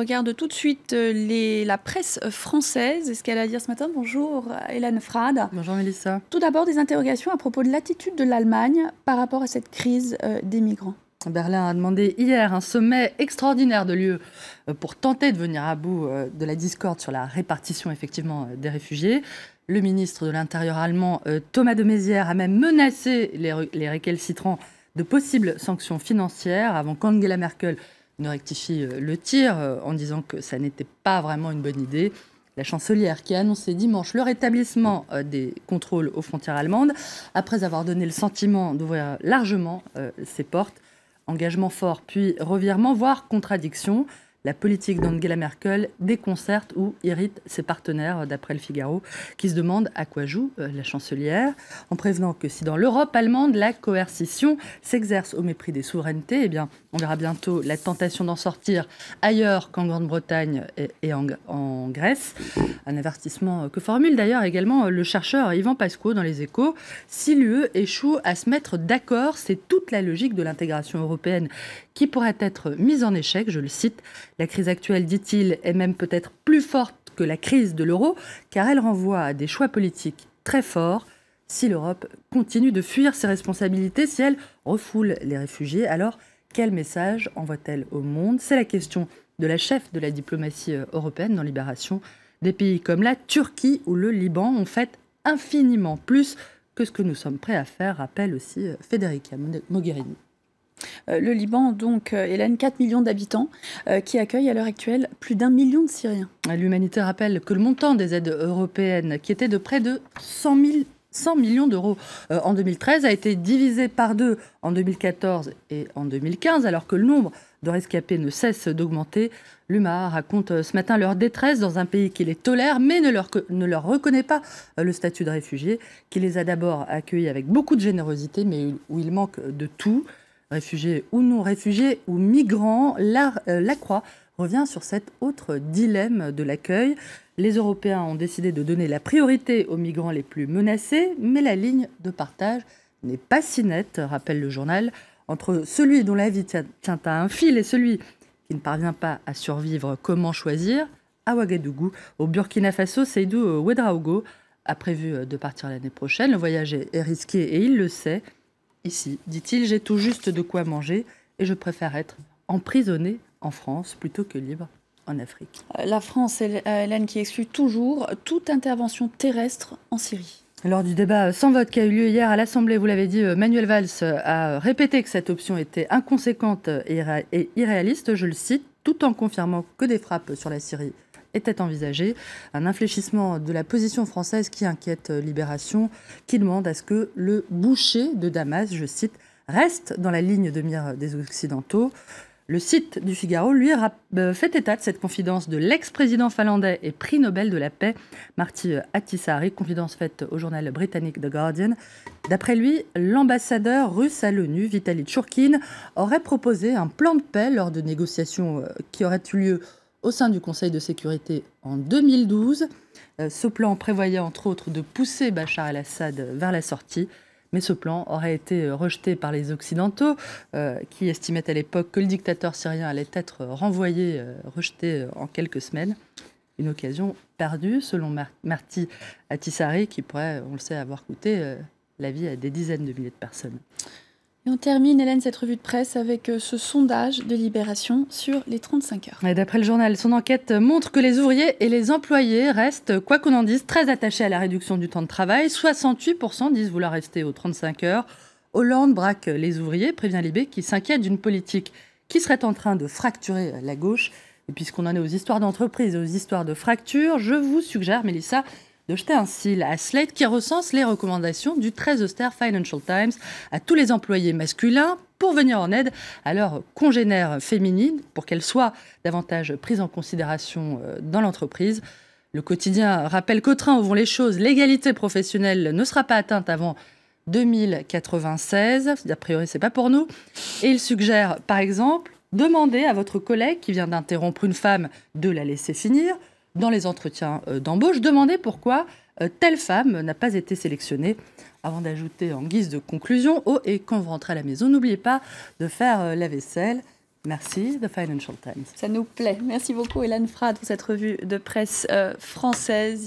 regarde tout de suite la presse française et ce qu'elle a à dire ce matin. Bonjour Hélène Frade. Bonjour Mélissa. Tout d'abord des interrogations à propos de l'attitude de l'Allemagne par rapport à cette crise des migrants. Berlin a demandé hier un sommet extraordinaire de l'UE pour tenter de venir à bout de la discorde sur la répartition effectivement des réfugiés. Le ministre de l'Intérieur allemand Thomas de Maizière a même menacé les récalcitrants de possibles sanctions financières avant qu'Angela Merkel ne rectifie le tir en disant que ça n'était pas vraiment une bonne idée. La chancelière qui a annoncé dimanche le rétablissement des contrôles aux frontières allemandes après avoir donné le sentiment d'ouvrir largement ses portes. Engagement fort, puis revirement, voire contradiction. La politique d'Angela Merkel déconcerte ou irrite ses partenaires, d'après le Figaro, qui se demandent à quoi joue la chancelière, en prévenant que si dans l'Europe allemande, la coercition s'exerce au mépris des souverainetés, eh bien, on verra bientôt la tentation d'en sortir ailleurs qu'en Grande-Bretagne et en Grèce. Un avertissement que formule d'ailleurs également le chercheur Yvan Pascoe dans Les Échos. Si l'UE échoue à se mettre d'accord, c'est toute la logique de l'intégration européenne qui pourrait être mise en échec, je le cite. La crise actuelle, dit-il, est même peut-être plus forte que la crise de l'euro, car elle renvoie à des choix politiques très forts. Si l'Europe continue de fuir ses responsabilités, si elle refoule les réfugiés, alors quel message envoie-t-elle au monde? C'est la question de la chef de la diplomatie européenne dans Libération. Des pays comme la Turquie ou le Liban ont fait infiniment plus que ce que nous sommes prêts à faire, rappelle aussi Federica Mogherini. Le Liban, donc, Hélène, 4 millions d'habitants qui accueillent à l'heure actuelle plus d'1 million de Syriens. L'Humanité rappelle que le montant des aides européennes, qui était de près de 100 millions d'euros en 2013, a été divisé par 2 en 2014 et en 2015, alors que le nombre de rescapés ne cesse d'augmenter. L'UMA raconte ce matin leur détresse dans un pays qui les tolère, mais ne leur reconnaît pas le statut de réfugié, qui les a d'abord accueillis avec beaucoup de générosité, mais où il manque de tout. Réfugiés ou non réfugiés ou migrants, la Croix revient sur cet autre dilemme de l'accueil. Les Européens ont décidé de donner la priorité aux migrants les plus menacés, mais la ligne de partage n'est pas si nette, rappelle le journal. Entre celui dont la vie tient à un fil et celui qui ne parvient pas à survivre, comment choisir? À Ouagadougou, au Burkina Faso, Seydou Ouedraogo a prévu de partir l'année prochaine. Le voyage est risqué et il le sait. Ici, dit-il, j'ai tout juste de quoi manger et je préfère être emprisonné en France plutôt que libre en Afrique. La France, Hélène, qui exclut toujours toute intervention terrestre en Syrie. Lors du débat sans vote qui a eu lieu hier à l'Assemblée, vous l'avez dit, Manuel Valls a répété que cette option était inconséquente et irréaliste, je le cite, tout en confirmant que des frappes sur la Syrie était envisagé. Un infléchissement de la position française qui inquiète Libération, qui demande à ce que le boucher de Damas, je cite, reste dans la ligne de mire des Occidentaux. Le site du Figaro, lui, fait état de cette confidence de l'ex-président finlandais et prix Nobel de la paix, Martti Ahtisaari, confidence faite au journal britannique The Guardian. D'après lui, l'ambassadeur russe à l'ONU, Vitaly Tchourkine, aurait proposé un plan de paix lors de négociations qui auraient eu lieu au sein du Conseil de sécurité en 2012. Ce plan prévoyait entre autres de pousser Bachar el-Assad vers la sortie, mais ce plan aurait été rejeté par les Occidentaux, qui estimaient à l'époque que le dictateur syrien allait être renvoyé, rejeté en quelques semaines. Une occasion perdue, selon Martti Ahtisaari, qui pourrait, on le sait, avoir coûté la vie à des dizaines de milliers de personnes. Et on termine, Hélène, cette revue de presse avec ce sondage de Libération sur les 35 heures. Et d'après le journal, son enquête montre que les ouvriers et les employés restent, quoi qu'on en dise, très attachés à la réduction du temps de travail. 68% disent vouloir rester aux 35 heures. Hollande braque les ouvriers, prévient Libé, qui s'inquiète d'une politique qui serait en train de fracturer la gauche. Et puisqu'on en est aux histoires d'entreprise et aux histoires de fractures, je vous suggère, Mélissa, de jeter un cil à Slate qui recense les recommandations du très austère Financial Times à tous les employés masculins pour venir en aide à leurs congénères féminines pour qu'elles soient davantage prises en considération dans l'entreprise. Le quotidien rappelle qu'au train où vont les choses, l'égalité professionnelle ne sera pas atteinte avant 2096. A priori, c'est pas pour nous. Et il suggère, par exemple, demander à votre collègue qui vient d'interrompre une femme de la laisser finir. Dans les entretiens d'embauche, demandez pourquoi telle femme n'a pas été sélectionnée, avant d'ajouter en guise de conclusion, oh, et quand vous rentrez à la maison, n'oubliez pas de faire la vaisselle. Merci, The Financial Times. Ça nous plaît. Merci beaucoup, Hélène Frade, pour cette revue de presse française.